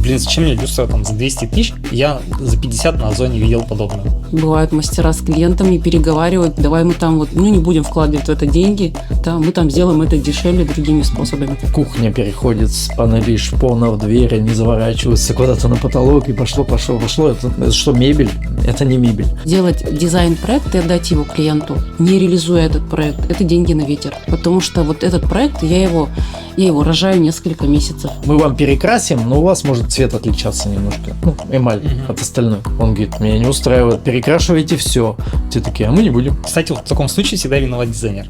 блин, зачем мне люстра там за 200 тысяч? Я за 50 на Озоне видел подобное. Бывают мастера с клиентами переговаривают, давай мы там не будем вкладывать в это деньги, да, мы там сделаем это дешевле другими способами. Кухня переходит с панелей шпона в двери, не заворачивается куда-то на потолок и пошло. Это что, мебель? Это не мебель. Делать дизайн-проект и отдать его клиенту, не реализуя этот проект, это деньги на ветер. Потому что вот этот проект, я его рожаю несколько месяцев. Мы вам перекрасим, но у вас может цвет отличаться немножко. Эмаль от остальной. Он говорит, меня не устраивает, перекрашивайте все. Те такие, а мы не будем. Кстати, вот в таком случае всегда виноват дизайнер.